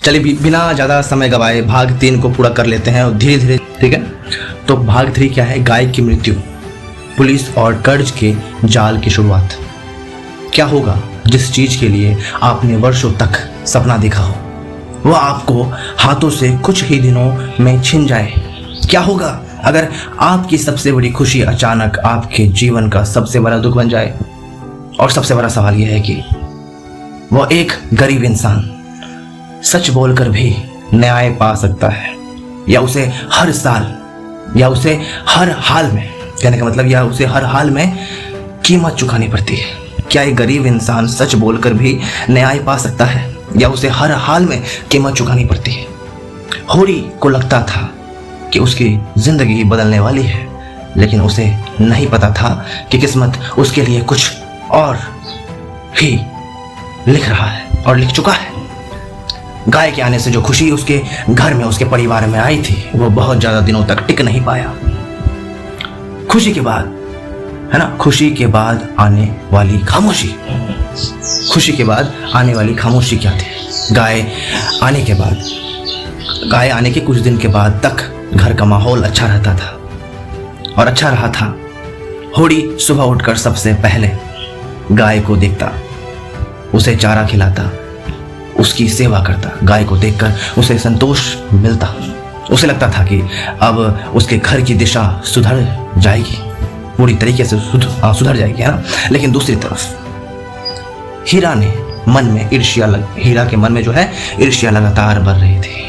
चलिए बिना ज़्यादा समय गवाए भाग 3 को पूरा कर लेते हैं और धीरे धीरे, ठीक है। तो भाग 3 क्या है? गाय की मृत्यु, पुलिस और कर्ज के जाल की शुरुआत। क्या होगा जिस चीज़ के लिए आपने वर्षों तक सपना देखा हो वह आपको हाथों से कुछ ही दिनों में छिन जाए? क्या होगा अगर आपकी सबसे बड़ी खुशी अचानक आपके जीवन का सबसे बड़ा दुख बन जाए? और सबसे बड़ा सवाल यह है कि वह एक गरीब इंसान सच बोलकर भी न्याय पा सकता है, या उसे हर साल, या उसे हर हाल में, कहने का मतलब या उसे हर हाल में कीमत चुकानी पड़ती है? क्या एक गरीब इंसान सच बोलकर भी न्याय पा सकता है, या उसे हर हाल में कीमत चुकानी पड़ती है? होरी को लगता था कि उसकी जिंदगी बदलने वाली है, लेकिन उसे नहीं पता था कि किस्मत उसके लिए कुछ और ही लिख रहा है और लिख चुका है। गाय के आने से जो खुशी उसके घर में, उसके परिवार में आई थी, वो बहुत ज्यादा दिनों तक टिक नहीं पाया। खुशी के बाद, है ना, खुशी के बाद आने वाली खामोशी। खुशी के बाद आने वाली खामोशी क्या थी? गाय आने के कुछ दिन के बाद तक घर का माहौल अच्छा रहता था, और अच्छा रहा था। होरी सुबह उठकर सबसे पहले गाय को देखता, उसे चारा खिलाता, उसकी सेवा करता। गाय को देखकर उसे संतोष मिलता। उसे लगता था कि अब उसके घर की दिशा सुधर जाएगी, पूरी तरीके से सुधर जाएगी, है ना। लेकिन दूसरी तरफ हीरा के मन में जो है ईर्ष्या लगातार बढ़ रही थी।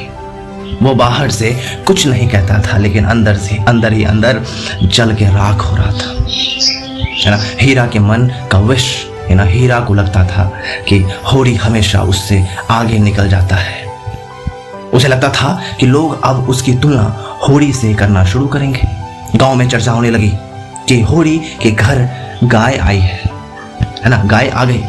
वो बाहर से कुछ नहीं कहता था, लेकिन अंदर ही अंदर जल के राख हो रहा था, है ना। हीरा के मन का विष, है ना। हीरा को लगता था कि होरी हमेशा उससे आगे निकल जाता है। उसे लगता था कि लोग अब उसकी तुलना होरी से करना शुरू करेंगे। गांव में चर्चा होने लगी कि होरी के घर गाय आई है ना, गाय आ गई।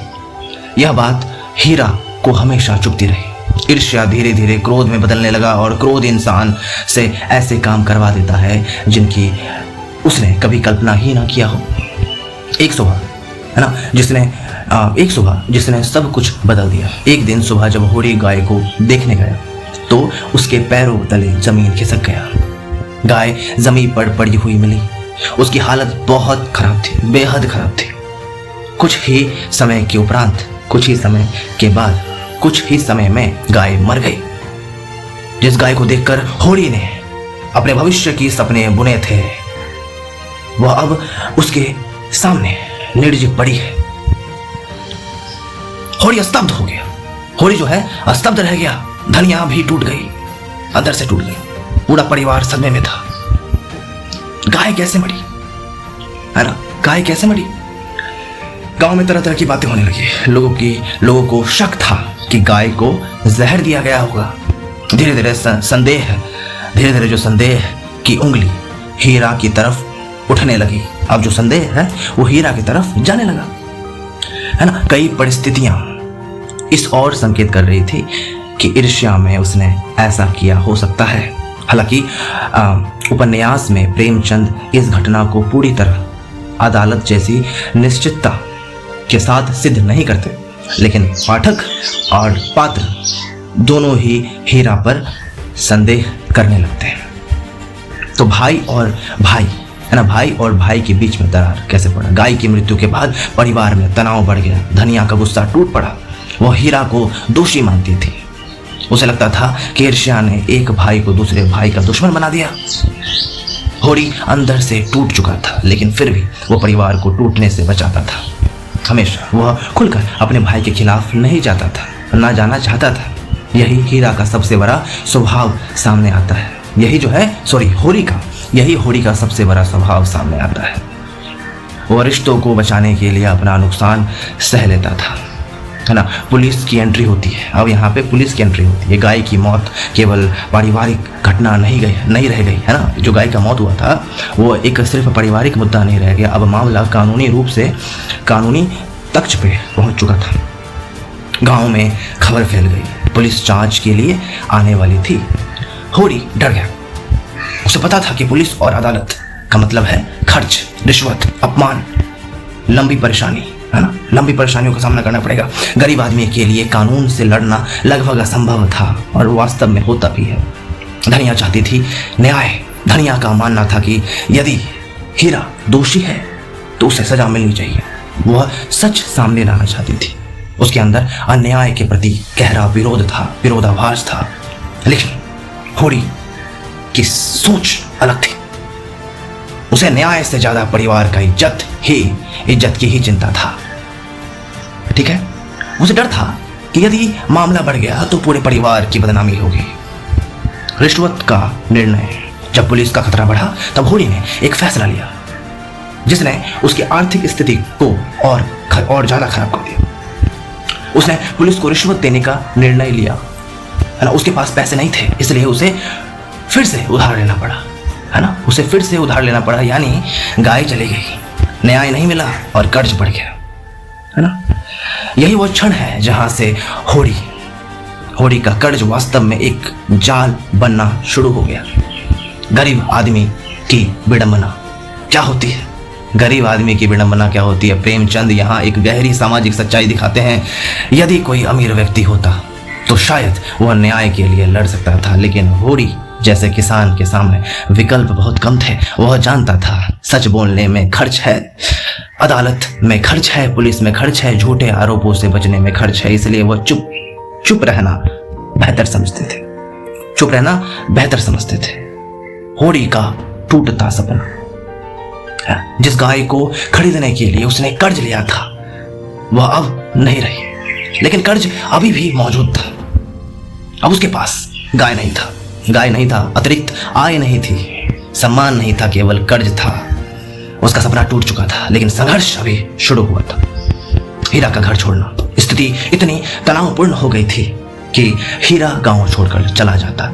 यह बात हीरा को हमेशा चुभती रही। ईर्ष्या धीरे धीरे क्रोध में बदलने लगा, और क्रोध इंसान से ऐसे काम करवा देता है जिनकी उसने कभी कल्पना ही ना किया हो। एक सुबह, है ना, जिसने सब कुछ बदल दिया। एक दिन सुबह जब होरी गाय को देखने गया तो उसके पैरों तले जमीन खिसक गया। गाय जमीन पर पड़ी हुई मिली। उसकी हालत बहुत खराब थी, बेहद खराब थी। कुछ ही समय में गाय मर गई। जिस गाय को देखकर होरी ने अपने भविष्य की सपने बुने थे, वह अब उसके सामने निर्जीव पड़ी है। होरी स्तब्ध हो गया। होरी जो है स्तब्ध रह गया। धनिया भी टूट गई, अंदर से टूट गई। पूरा परिवार सदमे में था। गाय कैसे मरी, है ना, गाय कैसे मरी? गांव में तरह तरह की बातें होने लगी। लोगों को शक था कि गाय को जहर दिया गया होगा। धीरे धीरे जो संदेह की उंगली हीरा की तरफ उठने लगी। अब जो संदेह है वो हीरा की तरफ जाने लगा, है ना। कई परिस्थितियां इस ओर संकेत कर रही थी कि ईर्ष्या में उसने ऐसा किया हो सकता है। हालांकि उपन्यास में प्रेमचंद इस घटना को पूरी तरह अदालत जैसी निश्चितता के साथ सिद्ध नहीं करते, लेकिन पाठक और पात्र दोनों ही हीरा पर संदेह करने लगते हैं। तो भाई और भाई के बीच में दरार कैसे पड़ा? गाय की मृत्यु के बाद परिवार में तनाव बढ़ गया। धनिया का गुस्सा टूट पड़ा। वह हीरा को दोषी मानती थी। उसे लगता था कि ईर्ष्या ने एक भाई को दूसरे भाई का दुश्मन बना दिया। होरी अंदर से टूट चुका था, लेकिन फिर भी वो परिवार को टूटने से बचाता था। हमेशा वह खुलकर अपने भाई के खिलाफ नहीं जाता था, ना जाना चाहता था। यही हीरा का सबसे बड़ा स्वभाव सामने आता है। होरी का सबसे बड़ा स्वभाव सामने आता है। वह रिश्तों को बचाने के लिए अपना नुकसान सह लेता था, है ना। पुलिस की एंट्री होती है। अब यहाँ पे पुलिस की एंट्री होती है। गाय की मौत केवल पारिवारिक घटना नहीं रह गई, है ना। जो गाय का मौत हुआ था वो एक सिर्फ पारिवारिक मुद्दा नहीं रह गया। अब मामला कानूनी तख्त पे पहुंच चुका था। गांव में खबर फैल गई। पुलिस जांच के लिए आने वाली थी। होरी डर गया। उसे पता था कि पुलिस और अदालत का मतलब है खर्च, रिश्वत, अपमान, लंबी परेशानी, है ना। लंबी परेशानियों का सामना करना पड़ेगा। गरीब आदमी के लिए कानून से लड़ना लगभग असंभव था और वास्तव में होता भी है। धनिया चाहती थी न्याय। धनिया का मानना था कि यदि हीरा दोषी है तो उसे सजा मिलनी चाहिए। वह सच सामने लाना चाहती थी। उसके अंदर अन्याय के प्रति गहरा विरोध था, विरोधाभास था। लेकिन होड़ी की सोच अलग थी। उसे न्याय से ज्यादा परिवार का इज्जत की ही चिंता था। ठीक है, उसे डर था कि यदि मामला बढ़ गया तो पूरे परिवार की बदनामी होगी। रिश्वत का निर्णय, जब पुलिस का खतरा बढ़ा तब होड़ी ने एक फैसला लिया जिसने उसकी आर्थिक स्थिति को और ज्यादा खराब कर दिया। उसने पुलिस को रिश्वत देने का निर्णय लिया, है ना। उसके पास पैसे नहीं थे, इसलिए उसे फिर से उधार लेना पड़ा, है ना। उसे फिर से उधार लेना पड़ा, यानी गाय चली गई, न्याय नहीं मिला और कर्ज बढ़ गया, है ना। यही वो क्षण है जहां से होड़ी का कर्ज वास्तव में एक जाल बनना शुरू हो गया। गरीब आदमी की विडंबना क्या होती है? गरीब आदमी की विडंबना क्या होती है? प्रेमचंद यहाँ एक गहरी सामाजिक सच्चाई दिखाते हैं। यदि कोई अमीर व्यक्ति होता तो शायद वह न्याय के लिए लड़ सकता था, लेकिन होड़ी जैसे किसान के सामने विकल्प बहुत कम थे। वह जानता था सच बोलने में खर्च है, अदालत में खर्च है, पुलिस में खर्च है, झूठे आरोपों से बचने में खर्च है। इसलिए वह चुप रहना बेहतर समझते थे। होड़ी का टूटता सपना, जिस गाय को खरीदने के लिए उसने कर्ज लिया था, वह अब नहीं रही, लेकिन कर्ज अभी भी मौजूद था। अब उसके पास गाय नहीं था, अतिरिक्त आय नहीं थी, सम्मान नहीं था, केवल कर्ज था। उसका सपना टूट चुका था, लेकिन संघर्ष अभी शुरू हुआ था। हीरा का घर छोड़ना, स्थिति इतनी तनावपूर्ण हो गई थी कि हीरा गांव छोड़कर चला जाता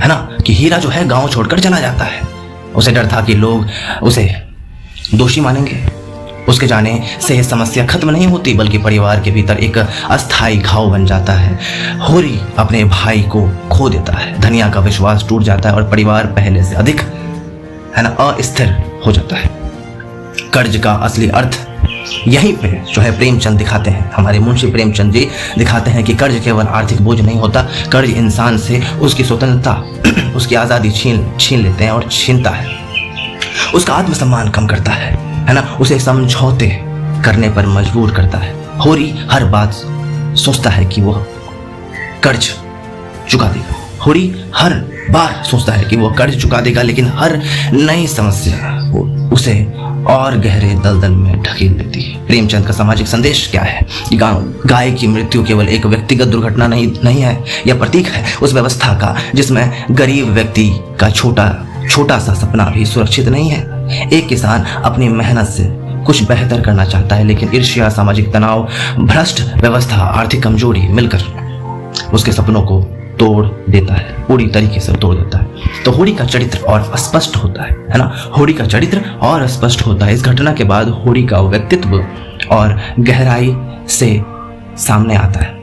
है ना, कि हीरा जो है गांव छोड़कर चला जाता है। उसे डर था कि लोग उसे दोषी मानेंगे। उसके जाने से समस्या खत्म नहीं होती, बल्कि परिवार के भीतर एक अस्थायी घाव बन जाता है। होरी अपने भाई को खो देता है, धनिया का विश्वास टूट जाता है और परिवार पहले से अधिक, है ना, अस्थिर हो जाता है। कर्ज का असली अर्थ यहीं पे जो है प्रेमचंद दिखाते हैं, हमारे मुंशी प्रेमचंद जी दिखाते हैं कि कर्ज केवल आर्थिक बोझ नहीं होता। कर्ज इंसान से उसकी स्वतंत्रता, उसकी आज़ादी छीन लेते हैं और छीनता है। उसका आत्मसम्मान कम करता है ना, उसे समझौते करने पर मजबूर करता है। होरी हर बात सोचता है कि वह कर्ज चुका देगा। होरी हर बार सोचता है कि वह कर्ज चुका देगा, लेकिन हर नई समस्या उसे और गहरे दलदल में ढकेल देती है। प्रेमचंद का सामाजिक संदेश क्या है? गाय की मृत्यु केवल एक व्यक्तिगत दुर्घटना नहीं है, यह प्रतीक है उस व्यवस्था का जिसमें गरीब व्यक्ति का छोटा सा सपना भी सुरक्षित नहीं है। एक किसान अपनी मेहनत से कुछ बेहतर करना चाहता है, लेकिन ईर्ष्या, सामाजिक तनाव, भ्रष्ट व्यवस्था, आर्थिक कमजोरी मिलकर उसके सपनों को तोड़ देता है, पूरी तरीके से तोड़ देता है। तो होड़ी का चरित्र और स्पष्ट होता है ना, होड़ी का चरित्र और स्पष्ट होता है। इस घटना के बाद होड़ी का व्यक्तित्व और गहराई से सामने आता है,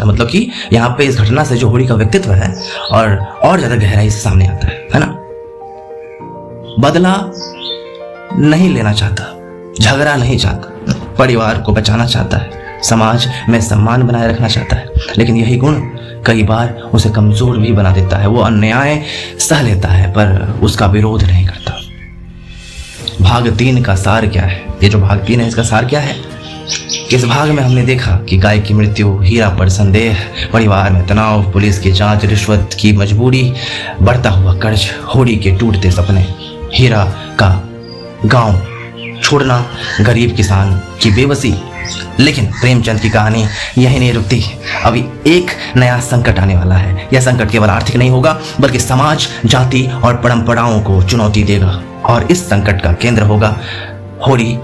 मतलब कि यहाँ पे इस घटना से जो होड़ी का व्यक्तित्व है और ज्यादा गहराई से सामने आता है ना। बदला नहीं लेना चाहता, झगड़ा नहीं चाहता, परिवार को बचाना चाहता है, समाज में सम्मान बनाए रखना चाहता है, लेकिन यही गुण कई बार उसे कमजोर भी बना देता है। वो अन्याय सह लेता है पर उसका विरोध नहीं करता। भाग 3 का सार क्या है? ये जो भाग 3 है, इसका सार क्या है? इस भाग में हमने देखा कि गाय की मृत्यु, हीरा पर संदेह, परिवार में तनाव, पुलिस की जांच, रिश्वत की मजबूरी, बढ़ता हुआ कर्ज, होड़ी के टूटते सपने, हीरा का गांव छोड़ना, गरीब किसान की बेबसी। लेकिन प्रेमचंद की कहानी यही नहीं रुकती। अभी एक नया संकट आने वाला है। यह संकट केवल आर्थिक नहीं होगा, बल्कि समाज, जाति और परंपराओं को चुनौती देगा। और इस संकट का केंद्र होगा होड़ी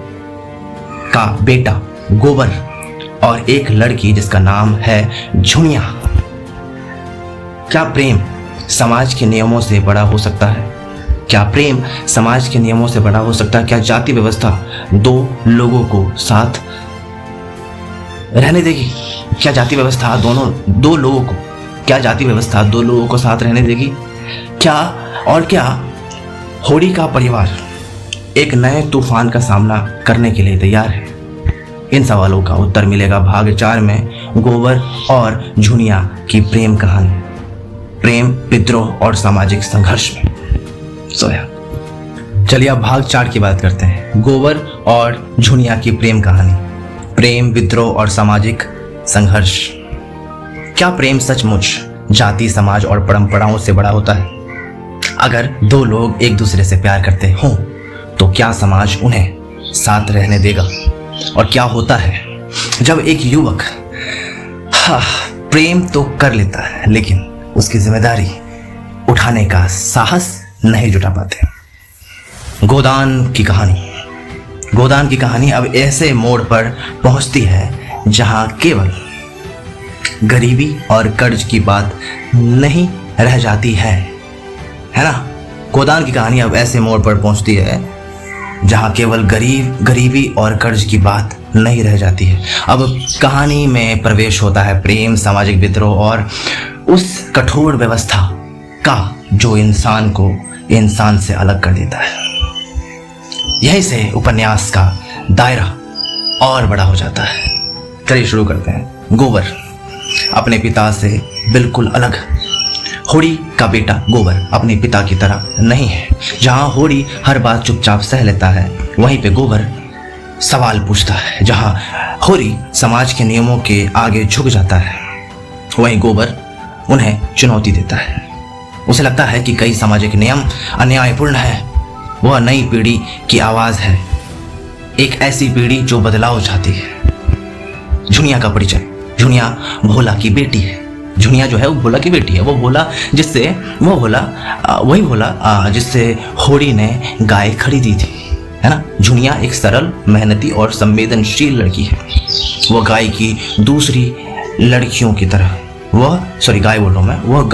का बेटा गोबर और एक लड़की जिसका नाम है झुनिया। क्या प्रेम समाज के नियमों से बड़ा हो सकता है? क्या प्रेम समाज के नियमों से बड़ा हो सकता है? क्या जाति व्यवस्था दो लोगों को साथ रहने देगी? क्या जाति व्यवस्था दो लोगों को साथ रहने देगी? क्या होड़ी का परिवार एक नए तूफान का सामना करने के लिए तैयार है? इन सवालों का उत्तर मिलेगा भाग 4 में गोबर और झुनिया की प्रेम कहानी, प्रेम, विद्रोह और सामाजिक संघर्ष में। सोया चलिए अब भाग 4 की बात करते हैं, गोबर और झुनिया की प्रेम कहानी, प्रेम, विद्रोह और सामाजिक संघर्ष। क्या प्रेम सचमुच जाति, समाज और परंपराओं से बड़ा होता है? अगर दो लोग एक दूसरे से प्यार करते हों तो क्या समाज उन्हें साथ रहने देगा? और क्या होता है जब एक युवक प्रेम तो कर लेता है लेकिन उसकी जिम्मेदारी उठाने का साहस नहीं जुटा पाते? गोदान की कहानी अब ऐसे मोड़ पर पहुंचती है जहां केवल गरीबी और कर्ज की बात नहीं रह जाती है ना? गोदान की कहानी अब ऐसे मोड़ पर पहुंचती है जहां केवल गरीबी और कर्ज की बात नहीं रह जाती है। अब कहानी में प्रवेश होता है प्रेम, सामाजिक विद्रोह और उस कठोर व्यवस्था का जो इंसान को इंसान से अलग कर देता है। यहीं से उपन्यास का दायरा और बड़ा हो जाता है। चलिए शुरू करते हैं। गोबर अपने पिता से बिल्कुल अलग। होड़ी का बेटा गोबर अपने पिता की तरह नहीं है। जहां होड़ी हर बात चुपचाप सह लेता है, वहीं पे गोबर सवाल पूछता है। जहां होड़ी समाज के नियमों के आगे झुक जाता है, वहीं गोबर उन्हें चुनौती देता है। उसे लगता है कि कई सामाजिक नियम अन्यायपूर्ण है। वह नई पीढ़ी की आवाज है, एक ऐसी पीढ़ी जो बदलाव चाहती है। झुनिया का परिचय। झुनिया भोला की बेटी है। झुनिया जो है वो भोला की बेटी है। वही भोला जिससे होड़ी ने गाय खरीदी थी, है ना? झुनिया एक सरल, मेहनती और संवेदनशील लड़की है। वह गाय की दूसरी लड़कियों की तरह वह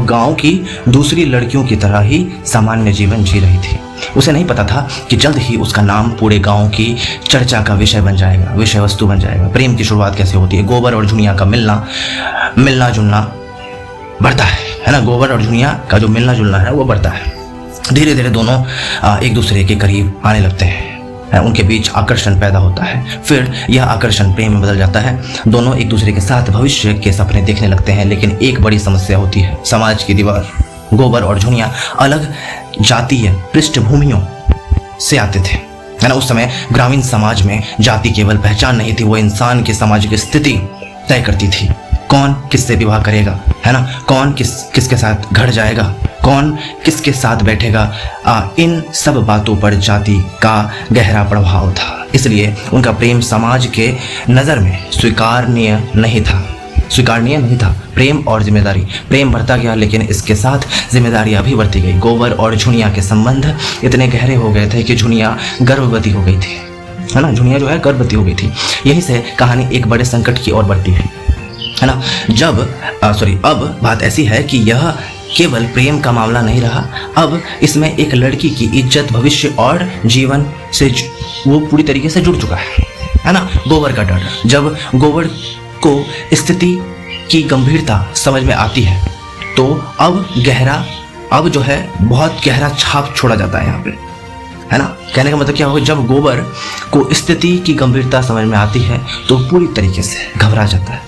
गांव की दूसरी लड़कियों की तरह ही सामान्य जीवन जी रही थी। उसे नहीं पता था कि जल्द ही उसका नाम पूरे गांव की चर्चा का विषय वस्तु बन जाएगा। प्रेम की शुरुआत कैसे होती है? गोबर और झुनिया का मिलना जुलना बढ़ता है ना? गोबर और झुनिया का जो मिलना जुलना है वो बढ़ता है। धीरे धीरे दोनों एक दूसरे के करीब आने लगते हैं। उनके बीच आकर्षण पैदा होता है। फिर यह आकर्षण प्रेम में बदल जाता है। दोनों एक दूसरे के साथ भविष्य के सपने देखने लगते हैं। लेकिन एक बड़ी समस्या होती है, समाज की दीवार। गोबर और झुनिया अलग जातीय पृष्ठभूमियों से आते थे, है ना? उस समय ग्रामीण समाज में जाति केवल पहचान नहीं थी, वो इंसान की सामाजिक स्थिति तय करती थी। कौन किससे विवाह करेगा, है ना? कौन किसके साथ घर जाएगा, कौन किसके साथ बैठेगा, इन सब बातों पर जाति का गहरा प्रभाव था। इसलिए उनका प्रेम समाज के नज़र में स्वीकारनीय नहीं था। प्रेम और जिम्मेदारी। प्रेम बढ़ता गया लेकिन इसके साथ जिम्मेदारियां भी बढ़ती गई। गोबर और झुनिया के संबंध इतने गहरे हो गए थे कि झुनिया गर्भवती हो गई थी, है ना? झुनिया जो है गर्भवती हो गई थी। यहीं से कहानी एक बड़े संकट की ओर बढ़ती है ना? अब बात ऐसी है कि यह केवल प्रेम का मामला नहीं रहा। अब इसमें एक लड़की की इज्जत, भविष्य और जीवन से वो पूरी तरीके से जुड़ चुका है ना? गोबर का डर। जब गोबर को स्थिति की गंभीरता समझ में आती है तो अब जो है बहुत गहरा छाप छोड़ा जाता है यहाँ पे, है ना? कहने का मतलब क्या होगा, जब गोबर को स्थिति की गंभीरता समझ में आती है तो पूरी तरीके से घबरा जाता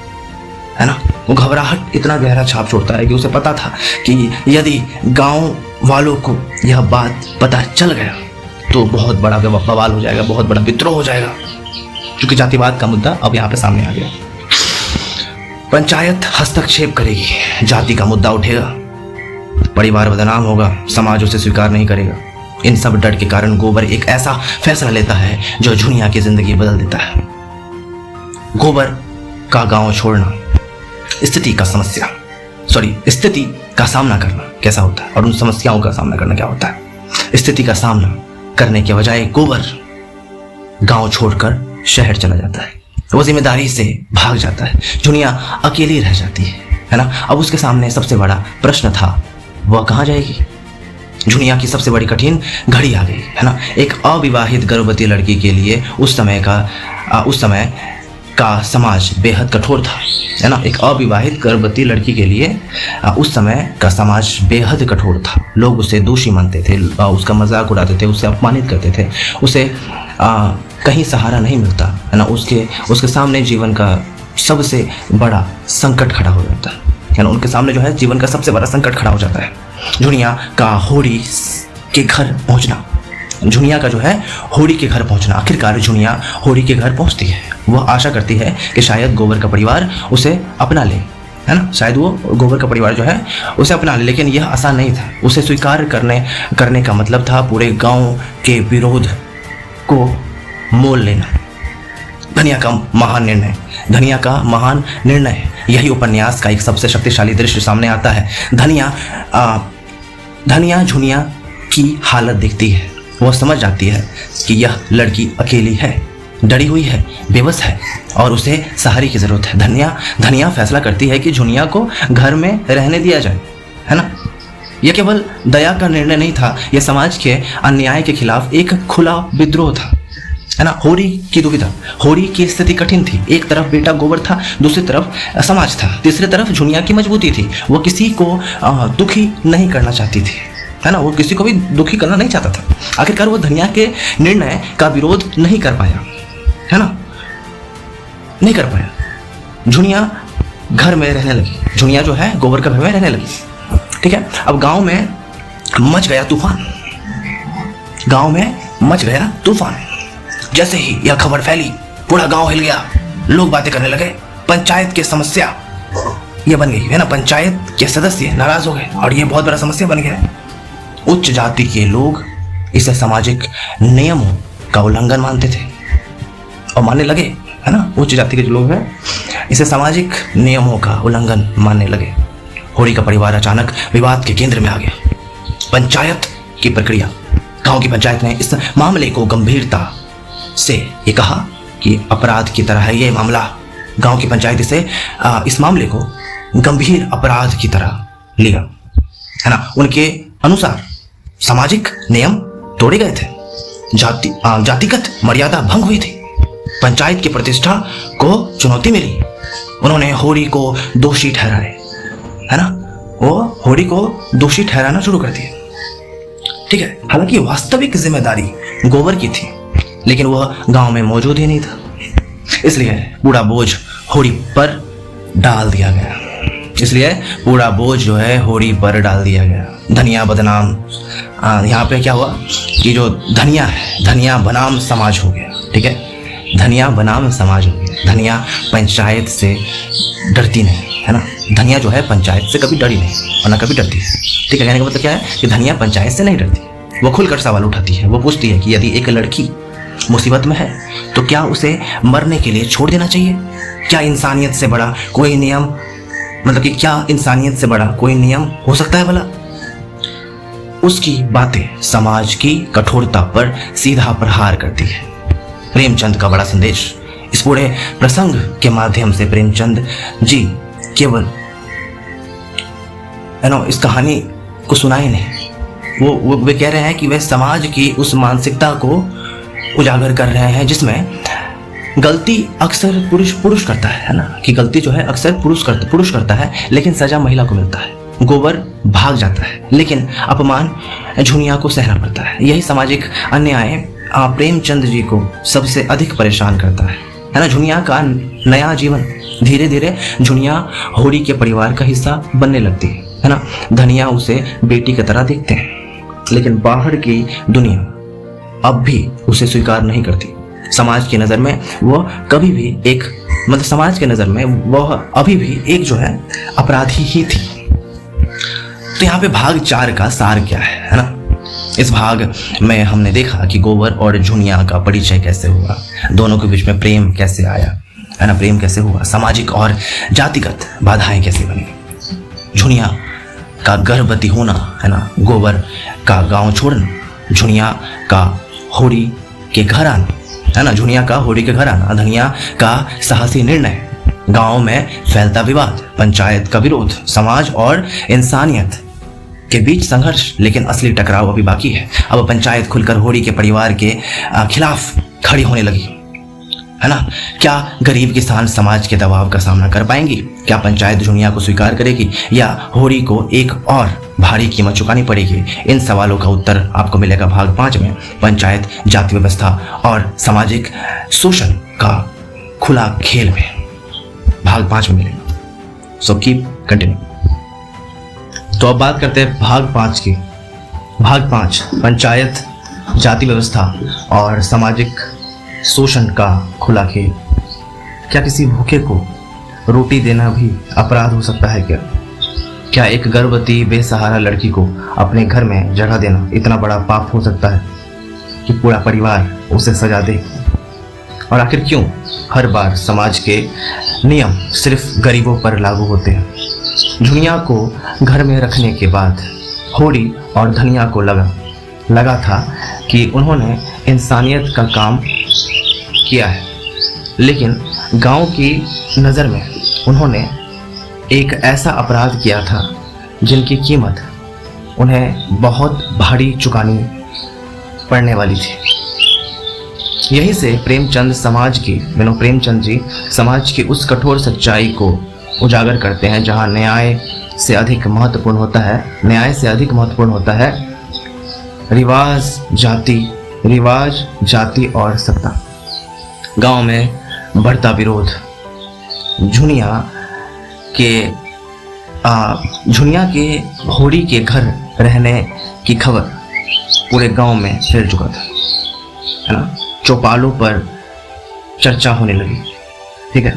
है ना? वो घबराहट इतना गहरा छाप छोड़ता है कि उसे पता था कि यदि गांव वालों को यह बात पता चल गया तो बहुत बड़ा बवाल हो जाएगा, बहुत बड़ा विद्रोह हो जाएगा। क्योंकि जातिवाद का मुद्दा अब यहाँ पे सामने आ गया। पंचायत हस्तक्षेप करेगी, जाति का मुद्दा उठेगा, परिवार बदनाम होगा, समाज उसे स्वीकार नहीं करेगा। इन सब डर के कारण गोबर एक ऐसा फैसला लेता है जो झुनिया की जिंदगी बदल देता है। गोबर का गांव छोड़ना। स्थिति का सामना करना कैसा होता है और उन समस्याओं का सामना करना क्या होता है। स्थिति का सामना करने के बजाय गोबर गांव छोड़कर शहर चला जाता है। वो जिम्मेदारी से भाग जाता है। झुनिया अकेली रह जाती है ना? अब उसके सामने सबसे बड़ा प्रश्न था, वह कहाँ जाएगी? झुनिया की सबसे बड़ी कठिन घड़ी आ गई, है ना? एक अविवाहित गर्भवती लड़की के लिए उस समय का समाज बेहद कठोर था, है ना। एक अविवाहित गर्भवती लड़की के लिए उस समय का समाज बेहद कठोर था। लोग उसे दोषी मानते थे, उसका मजाक उड़ाते थे, उसे अपमानित करते थे, उसे कहीं सहारा नहीं मिलता, है ना। उसके सामने जीवन का सबसे बड़ा संकट खड़ा हो जाता है ना। उनके सामने जो है जीवन का सबसे बड़ा संकट खड़ा हो जाता है। झुनिया का होड़ी के घर पहुंचना, झुनिया का जो है होड़ी के घर पहुंचना, आखिरकार झुनिया होड़ी के घर पहुंचती है। वह आशा करती है कि शायद गोबर का परिवार उसे अपना ले, है ना, शायद वो गोबर का परिवार जो है उसे अपना ले। लेकिन यह आसान नहीं था। उसे स्वीकार करने का मतलब था पूरे गांव के विरोध को मोल लेना। धनिया का महान निर्णय, धनिया का महान निर्णय, यही उपन्यास का एक सबसे शक्तिशाली दृश्य सामने आता है। धनिया झुनिया की हालत देखती है। वह समझ जाती है कि यह लड़की अकेली है, डरी हुई है, बेबस है और उसे सहारे की जरूरत है। धनिया फैसला करती है कि झुनिया को घर में रहने दिया जाए, है ना। यह केवल दया का निर्णय नहीं था, यह समाज के अन्याय के खिलाफ एक खुला विद्रोह था, है ना। होड़ी की दुविधा, होड़ी की स्थिति कठिन थी। एक तरफ बेटा गोबर था, दूसरी तरफ समाज था, तीसरी तरफ झुनिया की मजबूती थी। वह किसी को दुखी नहीं करना चाहती थी, है ना। वो किसी को भी दुखी करना नहीं चाहता था। आखिरकार वो धनिया के निर्णय का विरोध नहीं कर पाया, है ना, नहीं कर पाया। झुनिया घर में रहने लगी, झुनिया जो है गोबर के घर में रहने लगी, ठीक है। अब गांव में मच गया तूफान, गांव में मच गया तूफान। जैसे ही यह खबर फैली, पूरा गांव हिल गया, लोग बातें करने लगे। पंचायत की समस्या यह बन गई, है ना। पंचायत के सदस्य नाराज हो गए और यह बहुत बड़ा समस्या बन गया। उच्च जाति के लोग इसे सामाजिक नियमों का उल्लंघन मानते थे और मानने लगे, है ना। उच्च जाति के जो लोग हैं इसे सामाजिक नियमों का उल्लंघन मानने लगे। होड़ी का परिवार अचानक विवाद के केंद्र में आ गया। पंचायत की प्रक्रिया, गांव की पंचायत ने इस मामले को गंभीरता से ये कहा कि अपराध की तरह है ये मामला। गांव की पंचायत इस मामले को गंभीर अपराध की तरह लिया, है ना। उनके अनुसार सामाजिक नियम तोड़े गए थे, जातिगत मर्यादा भंग हुई थी, पंचायत की प्रतिष्ठा को चुनौती मिली। उन्होंने होड़ी को दोषी ठहराए, है ना। वो होड़ी को दोषी ठहराना शुरू कर दिया, ठीक है। हालांकि वास्तविक जिम्मेदारी गोबर की थी, लेकिन वह गांव में मौजूद ही नहीं था, इसलिए पूरा बोझ होड़ी पर डाल दिया गया। इसलिए पूरा बोझ जो है होड़ी पर डाल दिया गया। धनिया बदनाम, यहाँ पे क्या हुआ कि जो धनिया है, धनिया बनाम समाज हो गया, ठीक है। धनिया बनाम समाज हो गया। धनिया पंचायत से डरती नहीं, है ना। धनिया जो है पंचायत से कभी डरी नहीं और ना कभी डरती है, ठीक है। कहने का मतलब क्या है कि धनिया पंचायत से नहीं डरती। वो खुलकर सवाल उठाती है। वो पूछती है कि यदि एक लड़की मुसीबत में है तो क्या उसे मरने के लिए छोड़ देना चाहिए? क्या इंसानियत से बड़ा कोई नियम, मतलब कि क्या इंसानियत से बड़ा कोई नियम हो सकता है भला? उसकी बातें समाज की कठोरता पर सीधा प्रहार करती है। प्रेमचंद का बड़ा संदेश, इस पूरे प्रसंग के माध्यम से प्रेमचंद जी केवल इस कहानी को सुनाए नहीं, वो कह रहे हैं कि वे समाज की उस मानसिकता को उजागर कर रहे हैं जिसमें गलती अक्सर पुरुष करता है ना, कि गलती जो है अक्सर पुरुष करता है लेकिन सजा महिला को मिलता है। गोबर भाग जाता है लेकिन अपमान झुनिया को सहना पड़ता है। यही सामाजिक अन्याय प्रेमचंद जी को सबसे अधिक परेशान करता है ना। झुनिया का नया जीवन, धीरे धीरे झुनिया होड़ी के परिवार का हिस्सा बनने लगती है ना। धनिया उसे बेटी की तरह देखते हैं लेकिन बाहर की दुनिया अब भी उसे स्वीकार नहीं करती। समाज की नज़र में वह कभी भी एक, मतलब समाज के नज़र में वह अभी भी एक जो है अपराधी ही थी। तो यहाँ पे भाग 4 का सार क्या है ना। इस भाग में हमने देखा कि गोबर और झुनिया का परिचय कैसे हुआ, दोनों के बीच में प्रेम कैसे आया, है ना, प्रेम कैसे हुआ, सामाजिक और जातिगत बाधाएं कैसे बनी, झुनिया का गर्भवती होना, है ना, गोबर का गांव छोड़ना, झुनिया का होड़ी के घर आना, है ना, झुनिया का होड़ी के घर आना, धनिया का साहसी निर्णय, गांव में फैलता विवाद, पंचायत का विरोध, समाज और इंसानियत के बीच संघर्ष। लेकिन असली टकराव अभी बाकी है। अब पंचायत खुलकर होड़ी के परिवार के खिलाफ खड़ी होने लगी, है ना? क्या गरीब किसान समाज के दबाव का सामना कर पाएंगी? क्या पंचायत झुनिया को स्वीकार करेगी या होड़ी को एक और भारी कीमत चुकानी पड़ेगी? इन सवालों का उत्तर आपको मिलेगा भाग 5 में, पंचायत, जाति व्यवस्था और सामाजिक शोषण का खुला खेल में। भाग 5 में मिलेगा। So keep continue. तो अब बात करते हैं भाग 5 की। भाग 5, पंचायत, जाति व्यवस्था और सामाजिक शोषण का खुला खेल। क्या किसी भूखे को रोटी देना भी अपराध हो सकता है क्या? क्या एक गर्भवती बेसहारा लड़की को अपने घर में जगह देना इतना बड़ा पाप हो सकता है कि पूरा परिवार उसे सजा दे? और आखिर क्यों हर बार समाज के नियम सिर्फ गरीबों पर लागू होते हैं? झुनिया को घर में रखने के बाद होड़ी और धनिया को लगा था कि उन्होंने इंसानियत का काम किया है, लेकिन गांव की नज़र में उन्होंने एक ऐसा अपराध किया था जिनकी कीमत उन्हें बहुत भारी चुकानी पड़ने वाली थी। यहीं से प्रेमचंद जी समाज की उस कठोर सच्चाई को उजागर करते हैं जहां न्याय से अधिक महत्वपूर्ण होता है रिवाज, जाति और सत्ता। गांव में बढ़ता विरोध। झुनिया के होड़ी के घर रहने की खबर पूरे गांव में फैल चुका था, है ना? चौपालों पर चर्चा होने लगी। ठीक है,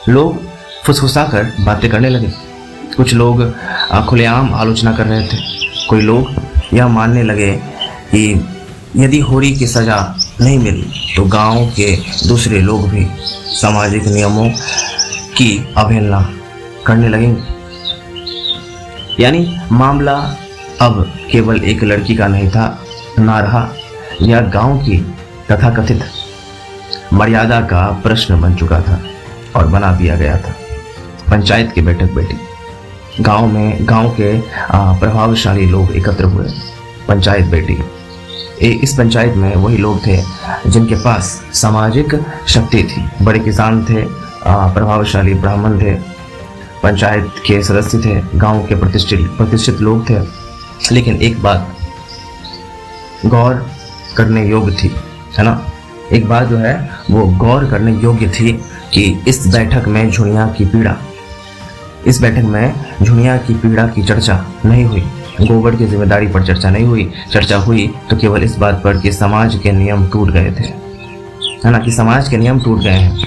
लोग फुसफुसाकर बातें करने लगे। कुछ लोग खुलेआम आलोचना कर रहे थे। कोई लोग यह मानने लगे कि यदि होड़ी की सजा नहीं मिली तो गांव के दूसरे लोग भी सामाजिक नियमों की अवहेलना करने लगेंगे। यानी मामला अब केवल एक लड़की का नहीं था, ना रहा। यह गांव की तथाकथित मर्यादा का प्रश्न बन चुका था और बना दिया गया था। पंचायत की बैठक बैठी। गांव के प्रभावशाली लोग एकत्र हुए। पंचायत बैठी। इस पंचायत में वही लोग थे जिनके पास सामाजिक शक्ति थी। बड़े किसान थे, प्रभावशाली ब्राह्मण थे, पंचायत के सदस्य थे, गांव के प्रतिष्ठित लोग थे। लेकिन एक बात गौर करने योग्य थी, है ना? एक बात जो है वो गौर करने योग्य थी कि इस बैठक में झुनिया की पीड़ा की चर्चा नहीं हुई। गोबर की जिम्मेदारी पर चर्चा नहीं हुई। चर्चा हुई तो केवल इस बात पर कि समाज के नियम टूट गए थे, है ना? कि समाज के नियम टूट गए हैं।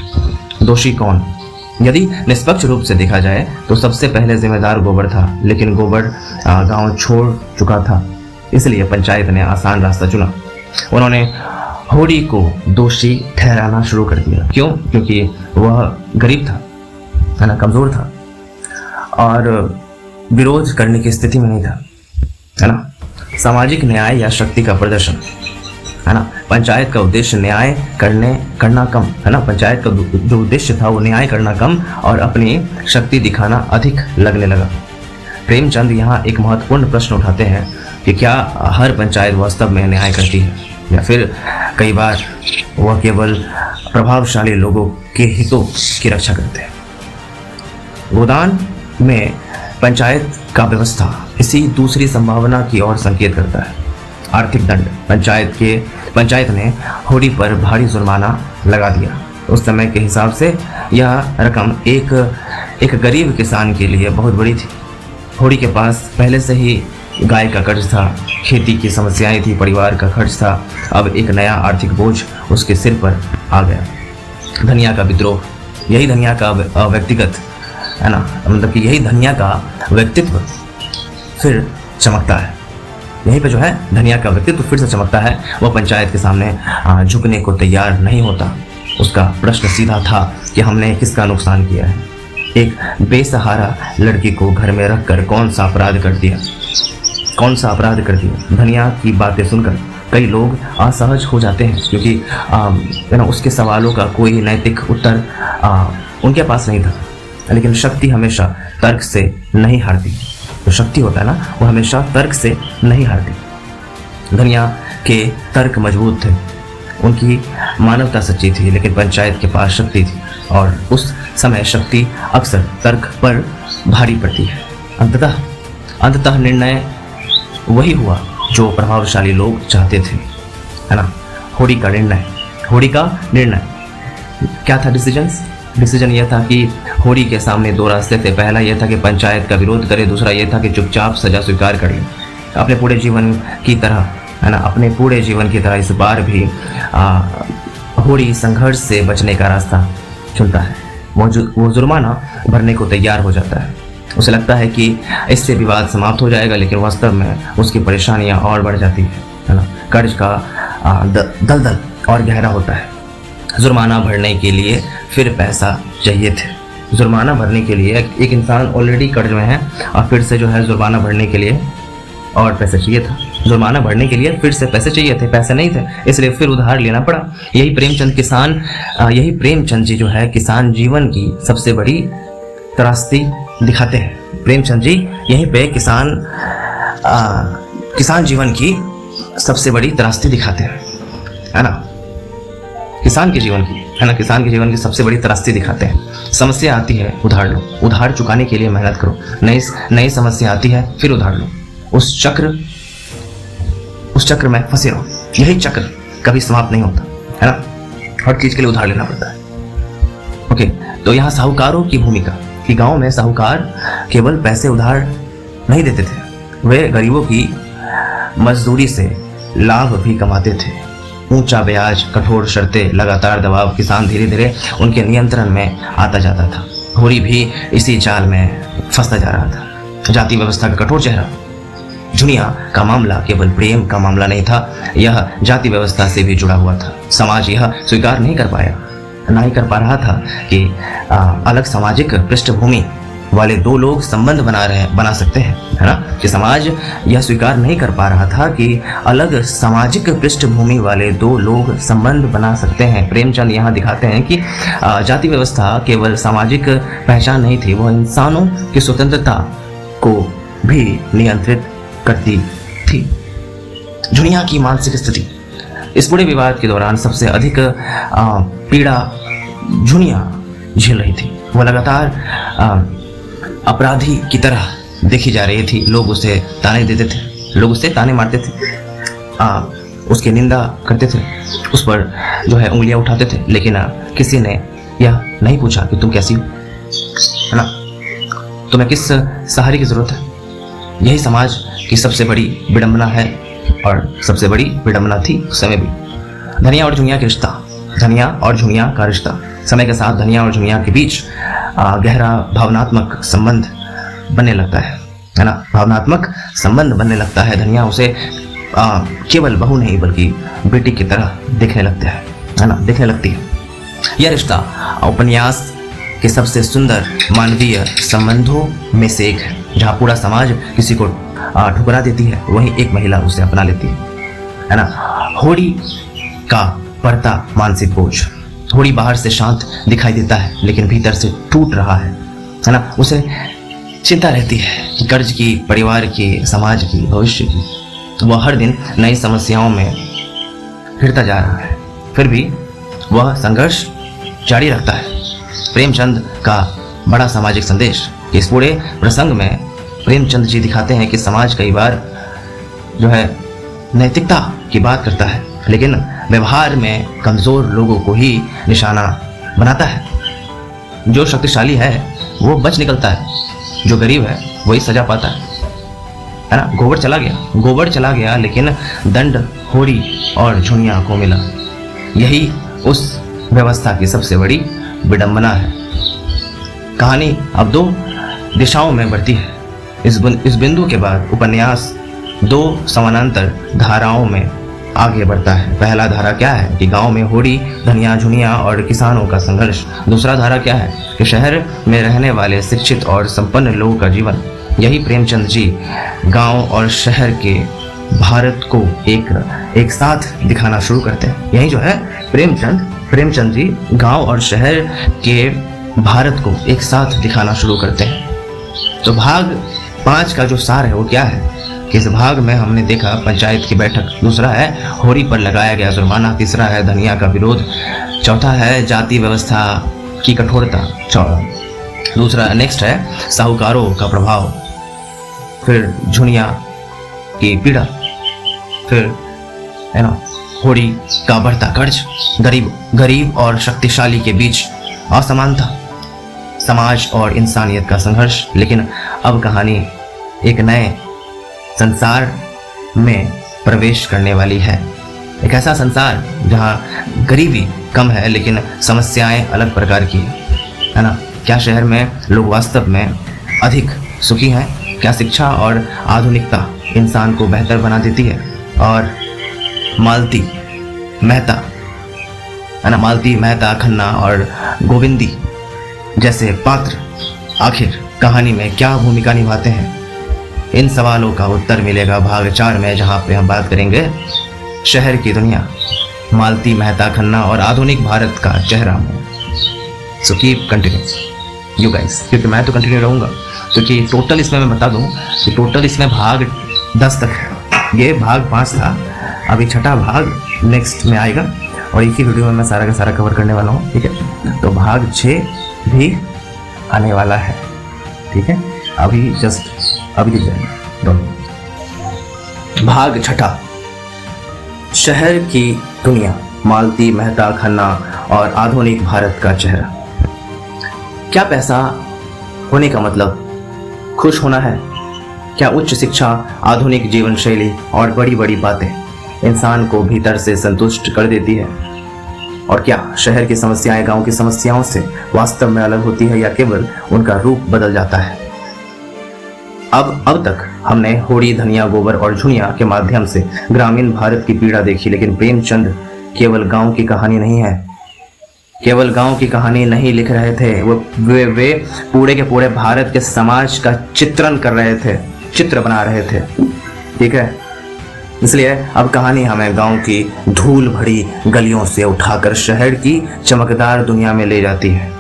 दोषी कौन? यदि निष्पक्ष रूप से देखा जाए तो सबसे पहले जिम्मेदार गोबर था, लेकिन गोबर गांव छोड़ चुका था। इसलिए पंचायत ने आसान रास्ता चुना। उन्होंने होड़ी को दोषी ठहराना शुरू कर दिया। क्यों? क्योंकि वह गरीब था, है ना, कमजोर था और विरोध करने की स्थिति में नहीं था, है ना? सामाजिक न्याय या शक्ति का प्रदर्शन, है ना? पंचायत का उद्देश्य न्याय करना कम, है ना? पंचायत का जो उद्देश्य था वो न्याय करना कम और अपनी शक्ति दिखाना अधिक लगने लगा। प्रेमचंद यहाँ एक महत्वपूर्ण प्रश्न उठाते हैं कि क्या हर पंचायत वास्तव में न्याय करती है या फिर कई बार वह केवल प्रभावशाली लोगों के हितों की रक्षा करते हैं। गोदान में पंचायत का व्यवस्था इसी दूसरी संभावना की ओर संकेत करता है। आर्थिक दंड। पंचायत ने होड़ी पर भारी जुर्माना लगा दिया। उस समय के हिसाब से यह रकम एक गरीब किसान के लिए बहुत बड़ी थी। होड़ी के पास पहले से ही गाय का कर्ज था, खेती की समस्याएं थी, परिवार का खर्च था। अब एक नया आर्थिक बोझ उसके सिर पर आ गया। धनिया का विद्रोह। यही धनिया का व्यक्तिगत, है ना, मतलब कि यही धनिया का व्यक्तित्व फिर चमकता है। यहीं पे जो है धनिया का व्यक्तित्व फिर से चमकता है। वह पंचायत के सामने झुकने को तैयार नहीं होता। उसका प्रश्न सीधा था कि हमने किसका नुकसान किया है। एक बेसहारा लड़की को घर में रखकर कौन सा अपराध कर दिया। धनिया की बातें सुनकर कई लोग असहज हो जाते हैं क्योंकि उसके सवालों का कोई नैतिक उत्तर उनके पास नहीं था। लेकिन शक्ति हमेशा तर्क से नहीं हारती। जो शक्ति होता है ना, वो हमेशा तर्क से नहीं हारती। धनिया के तर्क मजबूत थे। उनकी मानवता सच्ची थी, लेकिन पंचायत के पास शक्ति थी और उस समय शक्ति अक्सर तर्क पर भारी पड़ती है। अंततः निर्णय वही हुआ जो प्रभावशाली लोग चाहते थे, है ना। होडी का निर्णय क्या था? डिसीजन यह था कि होडी के सामने दो रास्ते थे। पहला यह था कि पंचायत का विरोध करे, दूसरा यह था कि चुपचाप सजा स्वीकार कर ले। अपने पूरे जीवन की तरह, है ना, अपने पूरे जीवन की तरह इस बार भी होडी संघर्ष से बचने का रास्ता चुनता है। वो जुर्माना भरने को तैयार हो जाता है। उसे लगता है कि इससे विवाद समाप्त हो जाएगा, लेकिन वास्तव में उसकी परेशानियां और बढ़ जाती है ना। कर्ज का दलदल और गहरा होता है। जुर्माना भरने के लिए फिर पैसा चाहिए थे। जुर्माना भरने के लिए एक इंसान ऑलरेडी कर्ज में है और फिर से जो है जुर्माना भरने के लिए और पैसे चाहिए था। जुर्माना भरने के लिए फिर से पैसे चाहिए थे, पैसे नहीं थे, इसलिए फिर उधार लेना पड़ा। यही प्रेमचंद जी जो है किसान जीवन की सबसे बड़ी त्रासदी दिखाते हैं। प्रेमचंद जी यहीं पे किसान जीवन की सबसे बड़ी त्रासदी दिखाते हैं, है ना। किसान के जीवन की सबसे बड़ी त्रासदी दिखाते हैं। समस्या आती है, उधार लो। उधार चुकाने के लिए मेहनत करो। नई समस्या आती है, फिर उधार लो। उस चक्र में फंसे रहो। यही चक्र कभी समाप्त नहीं होता, है ना। हर चीज के लिए उधार लेना पड़ता है। ओके, तो यहाँ साहूकारों की भूमिका कि गांव में साहूकार केवल पैसे उधार नहीं देते थे, वे गरीबों की मजदूरी से लाभ भी कमाते थे। ऊंचा ब्याज, कठोर शर्तें, लगातार दबाव, किसान धीरे धीरे उनके नियंत्रण में आता जाता था। होडी भी इसी जाल में फंसता जा रहा था। जाति व्यवस्था का कठोर चेहरा। जुनिया का मामला केवल प्रेम का मामला नहीं था, यह जाति व्यवस्था से भी जुड़ा हुआ था। समाज यह स्वीकार नहीं कर पा रहा था कि अलग सामाजिक पृष्ठभूमि वाले दो लोग संबंध बना सकते हैं, है ना। कि समाज यह स्वीकार नहीं कर पा रहा था कि अलग सामाजिक पृष्ठभूमि वाले दो लोग संबंध बना सकते हैं। प्रेमचंद यहाँ दिखाते हैं कि जाति व्यवस्था केवल सामाजिक पहचान नहीं थी, वह इंसानों की स्वतंत्रता को भी नियंत्रित करती थी। जुनिया की मानसिक स्थिति। इस पूरे विवाद के दौरान सबसे अधिक पीड़ा जुनिया झेल रही थी। वह लगातार अपराधी की तरह देखी जा रही थी। लोग उसे ताने देते थे, लोग उसे ताने मारते थे, उसकी निंदा करते थे, उस पर जो है उंगलियां उठाते थे, लेकिन किसी ने यह नहीं पूछा कि तुम कैसी हो, है ना, तुम्हें किस सहारे की जरूरत है। यही समाज की सबसे बड़ी विडंबना है और सबसे बड़ी विडंबना थी उस समय भी। धनिया और जुनिया का रिश्ता। समय के साथ धनिया और जुनिया के बीच गहरा भावनात्मक संबंध बनने लगता है ना। भावनात्मक संबंध बनने लगता है। धनिया उसे केवल बहू नहीं बल्कि बेटी की तरह देखने लगती है। यह रिश्ता उपन्यास के सबसे सुंदर मानवीय संबंधों में से एक है। जहाँ पूरा समाज किसी को ठुकरा देती है, वहीं एक महिला उसे अपना लेती है ना। होडी का बढ़ता मानसिक बोझ। होडी बाहर से शांत दिखाई देता है, लेकिन भीतर से टूट रहा है ना। उसे चिंता रहती है कि कर्ज की, परिवार की, समाज की, भविष्य की। वह हर दिन नई समस्याओं में घिरता जा रहा है, फिर भी वह संघर्ष जारी रखता है। प्रेमचंद का बड़ा सामाजिक संदेश। इस पूरे प्रसंग में प्रेमचंद जी दिखाते हैं कि समाज कई बार जो है नैतिकता की बात करता है, लेकिन व्यवहार में कमजोर लोगों को ही निशाना बनाता है। जो शक्तिशाली है वो बच निकलता है, जो गरीब है वही सजा पाता है ना। गोबर चला गया लेकिन दंड होडी और जुनिया को मिला। यही उस व्यवस्था की सबसे बड़ी विडंबना है। कहानी अब दो दिशाओं में बढ़ती है। इस बिंदु के बाद उपन्यास दो समानांतर धाराओं में आगे बढ़ता है। पहला धारा क्या है कि गांव में होडी, धनिया, जुनिया और किसानों का संघर्ष। दूसरा धारा क्या है कि शहर में रहने वाले शिक्षित और संपन्न लोगों का जीवन। यही प्रेमचंद जी गांव और शहर के भारत को एक साथ दिखाना शुरू करते हैं। यही जो है प्रेमचंद जी गांव और शहर के भारत को एक साथ दिखाना शुरू करते हैं। तो भाग 5 का जो सार है वो क्या है? कि इस भाग में हमने देखा पंचायत की बैठक, दूसरा है होरी पर लगाया गया जुर्माना, तीसरा है धनिया का विरोध, चौथा है जाति व्यवस्था की कठोरता, दूसरा नेक्स्ट है साहूकारों का प्रभाव, फिर झुनिया की पीड़ा, फिर है ना होरी का बढ़ता कर्ज, गरीब और शक्तिशाली के बीच असमानता, समाज और इंसानियत का संघर्ष। लेकिन अब कहानी एक नए संसार में प्रवेश करने वाली है, एक ऐसा संसार जहां गरीबी कम है लेकिन समस्याएं अलग प्रकार की है ना। क्या शहर में लोग वास्तव में अधिक सुखी हैं? क्या शिक्षा और आधुनिकता इंसान को बेहतर बना देती है? और मालती मेहता है ना, मालती मेहता, खन्ना और गोविंदी जैसे पात्र आखिर कहानी में क्या भूमिका निभाते हैं? इन सवालों का उत्तर मिलेगा भाग 4 में, जहां पे हम बात करेंगे शहर की दुनिया, मालती मेहता, खन्ना और आधुनिक भारत का चेहरा में। So keep continue you guys, क्योंकि मैं तो कंटिन्यू रहूंगा, क्योंकि टोटल इसमें मैं बता दूं कि टोटल इसमें भाग 10 तक है। ये भाग 5 था, अभी छठा भाग नेक्स्ट में आएगा और एक ही वीडियो में मैं सारा का सारा कवर करने वाला हूँ, ठीक है। तो भाग 6 भी आने वाला है, ठीक है। अभी लिख जाएंगे। भाग 6, शहर की दुनिया, मालती मेहता, खन्ना और आधुनिक भारत का चेहरा। क्या पैसा होने का मतलब खुश होना है? क्या उच्च शिक्षा, आधुनिक जीवन शैली और बड़ी बड़ी बातें इंसान को भीतर से संतुष्ट कर देती है? और क्या शहर की समस्याएं गांव की समस्याओं से वास्तव में अलग होती है या केवल उनका रूप बदल जाता है? अब तक हमने होरी, धनिया, गोबर और झुनिया के माध्यम से ग्रामीण भारत की पीड़ा देखी, लेकिन प्रेमचंद केवल गांव की कहानी नहीं है, केवल गांव की कहानी नहीं लिख रहे थे, वे पूरे के पूरे भारत के समाज का चित्रण कर रहे थे, चित्र बना रहे थे, ठीक है। इसलिए अब कहानी हमें गांव की धूल भरी गलियों से उठाकर शहर की चमकदार दुनिया में ले जाती है।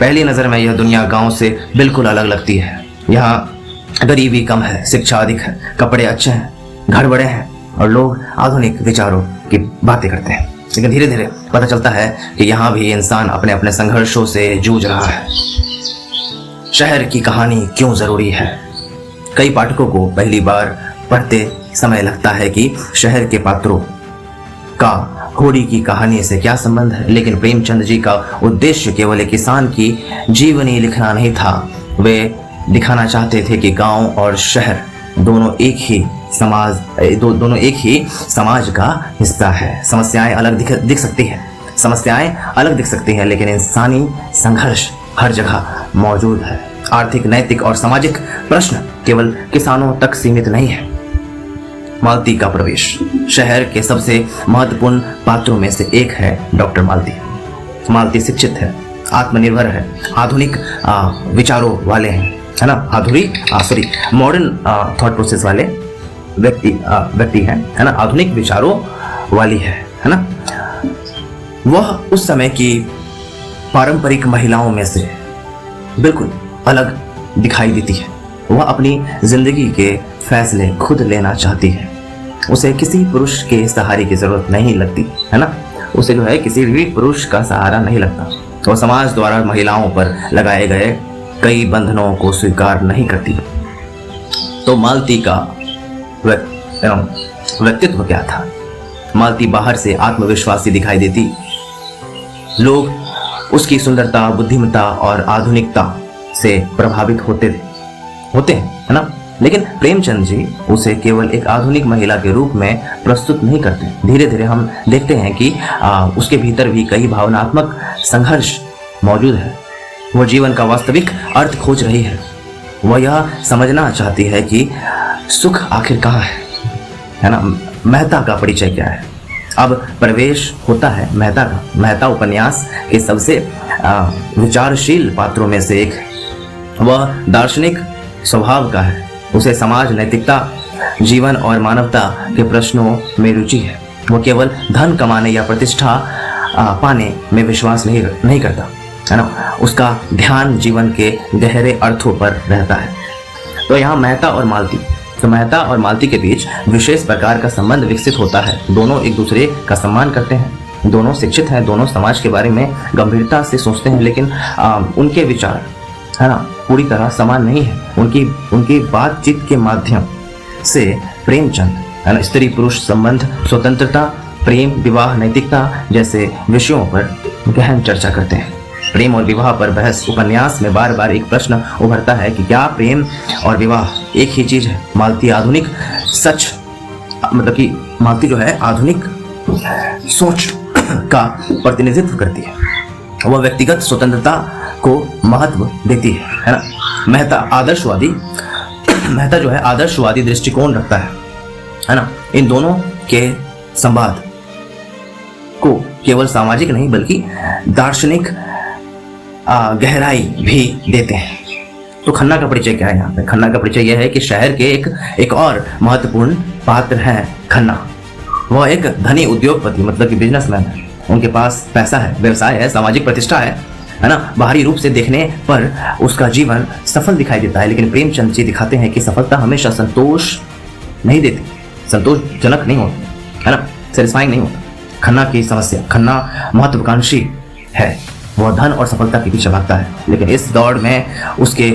पहली नजर में यह दुनिया गांव से बिल्कुल अलग लगती है। यहाँ गरीबी कम है, शिक्षा अधिक है, कपड़े अच्छे हैं, घर बड़े हैं और लोग आधुनिक विचारों की बातें करते हैं। लेकिन धीरे धीरे पता चलता है कि यहाँ भी इंसान अपने अपने संघर्षों से जूझ रहा है। शहर की कहानी क्यों जरूरी है? कई पाठकों को पहली बार पढ़ते समय लगता है कि शहर के पात्रों का होरी की कहानी से क्या संबंध है, लेकिन प्रेमचंद जी का उद्देश्य केवल एक किसान की जीवनी लिखना नहीं था। वे दिखाना चाहते थे कि गांव और शहर दोनों एक ही समाज का हिस्सा है। समस्याएं अलग दिख सकती हैं, लेकिन इंसानी संघर्ष हर जगह मौजूद है। आर्थिक, नैतिक और सामाजिक प्रश्न केवल किसानों तक सीमित नहीं है। मालती का प्रवेश। शहर के सबसे महत्वपूर्ण पात्रों में से एक है डॉक्टर मालती। मालती शिक्षित है, आत्मनिर्भर है, आधुनिक विचारों वाले हैं, है ना, मॉडर्न थॉट प्रोसेस वाले व्यक्ति है ना, आधुनिक विचारों वाली है ना। वह उस समय की पारंपरिक महिलाओं में से बिल्कुल अलग दिखाई देती है। वह अपनी जिंदगी के फैसले खुद लेना चाहती है। उसे किसी पुरुष के सहारे की जरूरत नहीं लगती, है ना। उसे जो है किसी भी पुरुष का सहारा नहीं लगता। तो समाज द्वारा महिलाओं पर लगाए गए कई बंधनों को स्वीकार नहीं करती। तो मालती का व्यक्तित्व क्या था? मालती बाहर से आत्मविश्वासी दिखाई देती। लोग उसकी सुंदरता, बुद्धिमत्ता और आधुनिकता से प्रभावित होते हैं, है ना। लेकिन प्रेमचंद जी उसे केवल एक आधुनिक महिला के रूप में प्रस्तुत नहीं करते। धीरे धीरे हम देखते हैं कि उसके भीतर भी कई भावनात्मक संघर्ष मौजूद है। वो जीवन का वास्तविक अर्थ खोज रही है। वह यह समझना चाहती है कि सुख आखिर कहाँ है ना। मेहता का परिचय क्या है? अब प्रवेश होता है मेहता का। मेहता उपन्यास के सबसे विचारशील पात्रों में से एक है। वह दार्शनिक स्वभाव का है। उसे समाज, नैतिकता, जीवन और मानवता के प्रश्नों में रुचि है। वो केवल धन कमाने या प्रतिष्ठा पाने में विश्वास नहीं करता, है ना। उसका ध्यान जीवन के गहरे अर्थों पर रहता है। तो यहाँ मेहता और मालती तो मेहता और मालती के बीच विशेष प्रकार का संबंध विकसित होता है। दोनों एक दूसरे का सम्मान करते हैं, दोनों शिक्षित हैं, दोनों समाज के बारे में गंभीरता से सोचते हैं, लेकिन उनके विचार है ना पूरी तरह समान नहीं है। उनकी बातचीत के माध्यम से प्रेमचंद है ना स्त्री पुरुष संबंध, स्वतंत्रता, प्रेम, विवाह, नैतिकता जैसे विषयों पर गहन चर्चा करते हैं। प्रेम और विवाह पर बहस उपन्यास में बार बार एक प्रश्न उभरता है कि क्या प्रेम और विवाह एक ही चीज है। मालती आधुनिक सच मतलब कि मालती जो है आधुनिक सोच का प्रतिनिधित्व करती है। वह व्यक्तिगत स्वतंत्रता को महत्व देती है ना। मेहता जो है आदर्शवादी दृष्टिकोण रखता है ना। इन दोनों के संवाद को केवल सामाजिक नहीं बल्कि दार्शनिक गहराई भी देते हैं। तो खन्ना का परिचय क्या है यहाँ पे? खन्ना का परिचय यह है कि शहर के एक और महत्वपूर्ण पात्र हैं खन्ना। वह एक धनी उद्योगपति मतलब कि बिजनेसमैन है। उनके पास पैसा है, व्यवसाय है, सामाजिक प्रतिष्ठा है ना। बाहरी रूप से देखने पर उसका जीवन सफल दिखाई देता है, लेकिन प्रेमचंद जी दिखाते हैं कि सफलता हमेशा संतोष नहीं देती, संतोषजनक नहीं होती है ना, सेटिस्फाइंग नहीं होता। खन्ना की समस्या, खन्ना महत्वाकांक्षी है, वह धन और सफलता के पीछे भागता है, लेकिन इस दौड़ में उसके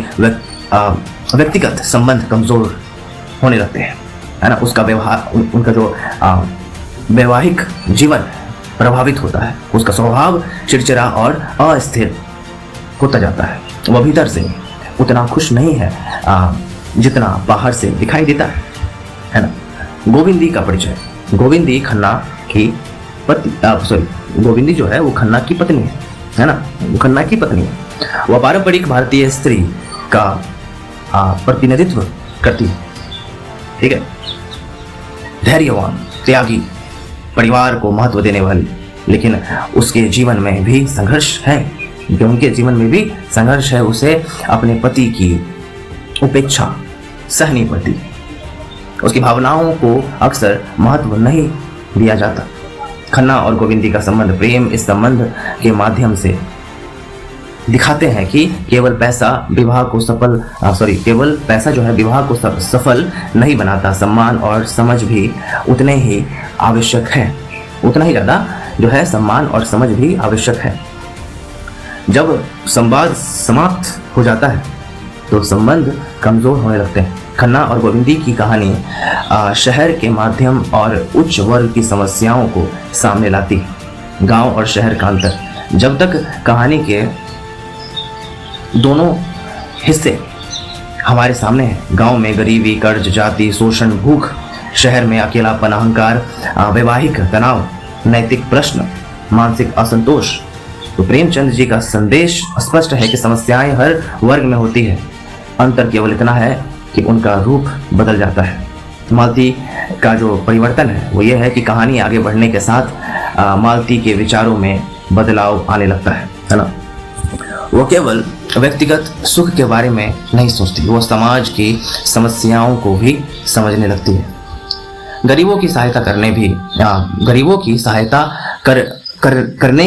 व्यक्तिगत संबंध कमजोर होने लगते हैं है ना। उसका व्यवहार, उनका जो वैवाहिक जीवन प्रभावित होता है। उसका स्वभाव चिड़चिड़ा और अस्थिर होता जाता है। वह भीतर से उतना खुश नहीं है जितना बाहर से दिखाई देता है ना। गोविंदी का परिचय। गोविंदी खन्ना की गोविंदी जो है वो खन्ना की पत्नी है ना। वो खन्ना की पत्नी है। वह पारंपरिक भारतीय स्त्री का प्रतिनिधित्व करती है, ठीक है। धैर्यवान, त्यागी, परिवार को महत्व देने वाली, लेकिन उसके जीवन में भी संघर्ष है। उनके जीवन में भी संघर्ष है। उसे अपने पति की उपेक्षा सहनी पड़ती। उसकी भावनाओं को अक्सर महत्व नहीं दिया जाता। खन्ना और गोविंदी का संबंध प्रेम इस संबंध के माध्यम से दिखाते हैं कि केवल पैसा जो है विवाह को सफल नहीं बनाता। सम्मान और समझ भी उतने ही आवश्यक है, उतना ही ज़्यादा जो है सम्मान और समझ भी आवश्यक है। जब संवाद समाप्त हो जाता है तो संबंध कमजोर होने लगते हैं। खन्ना और गोविंदी की कहानी शहर के माध्यम और उच्च वर्ग की समस्याओं को सामने लाती है। गांव और शहर का अंतर। जब तक कहानी के दोनों हिस्से हमारे सामने हैं, गांव में गरीबी, कर्ज, जाति, शोषण, भूख, शहर में अकेलापन, अहंकार, वैवाहिक तनाव, नैतिक प्रश्न, मानसिक असंतोष, तो प्रेमचंद जी का संदेश स्पष्ट है कि समस्याएं हर वर्ग में होती है। अंतर केवल इतना है कि उनका रूप बदल जाता है। मालती का जो परिवर्तन है वो ये है कि कहानी आगे बढ़ने के साथ मालती के विचारों में बदलाव आने लगता है ना। वो केवल व्यक्तिगत सुख के बारे में नहीं सोचती, वो समाज की समस्याओं को भी समझने लगती है। गरीबों की सहायता करने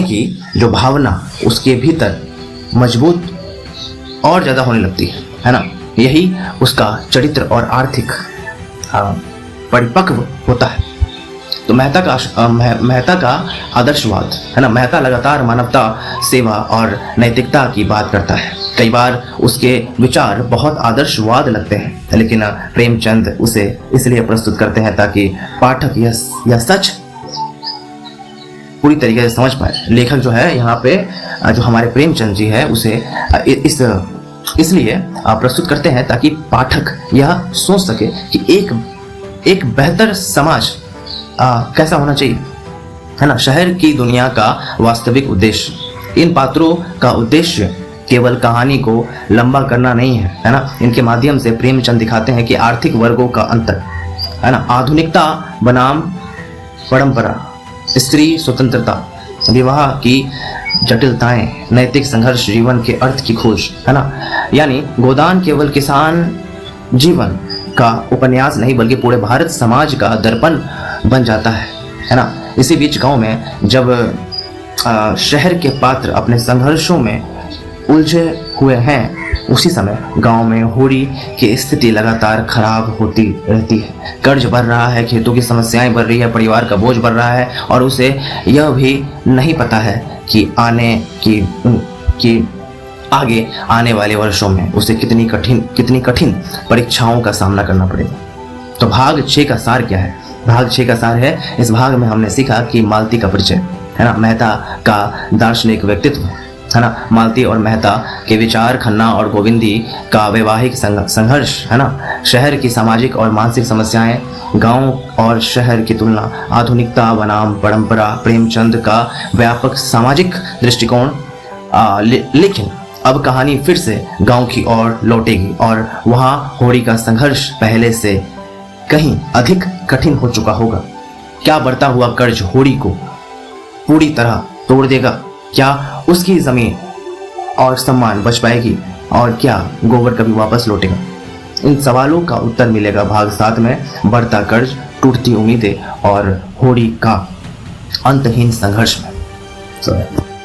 की जो भावना उसके भीतर मजबूत और ज़्यादा होने लगती है ना। यही उसका चरित्र और आर्थिक परिपक्व होता है। तो मेहता का आदर्शवाद है ना। मेहता लगातार मानवता, सेवा और नैतिकता की बात करता है। कई बार उसके विचार बहुत आदर्शवाद लगते हैं, लेकिन प्रेमचंद उसे इसलिए प्रस्तुत करते हैं ताकि पाठक यह सच पूरी तरीके से समझ पाए। लेखक जो है यहाँ पे जो हमारे प्रेमचंद जी है उसे इसलिए प्रस्तुत करते हैं ताकि पाठक यह सोच सके कि एक बेहतर समाज कैसा होना चाहिए है ना। शहर की दुनिया का वास्तविक उद्देश्य, इन पात्रों का उद्देश्य केवल कहानी को लंबा करना नहीं है ना। इनके माध्यम से प्रेमचंद दिखाते हैं कि आर्थिक वर्गों का अंतर है ना, आधुनिकता बनाम परंपरा, स्त्री स्वतंत्रता, विवाह की जटिलताएं, नैतिक संघर्ष, जीवन के अर्थ की खोज है ना। यानी गोदान केवल किसान जीवन का उपन्यास नहीं बल्कि पूरे भारत समाज का दर्पण बन जाता है ना। इसी बीच गांव में जब शहर के पात्र अपने संघर्षों में उलझे हुए हैं उसी समय गांव में होड़ी की स्थिति लगातार खराब होती रहती है। कर्ज बढ़ रहा है, खेतों की समस्याएं बढ़ रही है, परिवार का बोझ बढ़ रहा है और उसे यह भी नहीं पता है कि आगे आने वाले वर्षों में उसे कितनी कठिन परीक्षाओं का सामना करना पड़ेगा। तो भाग 6 का सार क्या है? भाग 6 का सार है, इस भाग में हमने सीखा कि मालती का परिचय, है ना, मेहता का दार्शनिक व्यक्तित्व, है ना, मालती और मेहता के विचार, खन्ना और गोविंदी का वैवाहिक संघर्ष, है ना, शहर की सामाजिक और मानसिक समस्याएं, गांव और शहर की तुलना, आधुनिकता बनाम परंपरा, प्रेमचंद का व्यापक सामाजिक दृष्टिकोण। लेकिन अब कहानी फिर से गांव की ओर लौटेगी और वहां होड़ी का संघर्ष पहले से कहीं अधिक कठिन हो चुका होगा। क्या बढ़ता हुआ कर्ज होड़ी को पूरी तरह तोड़ देगा? क्या उसकी जमीन और सम्मान बच पाएगी? और क्या गोबर कभी वापस लौटेगा? इन सवालों का उत्तर मिलेगा भाग 7 में। बढ़ता कर्ज, टूटती उम्मीदें और होड़ी का अंतहीन संघर्ष में।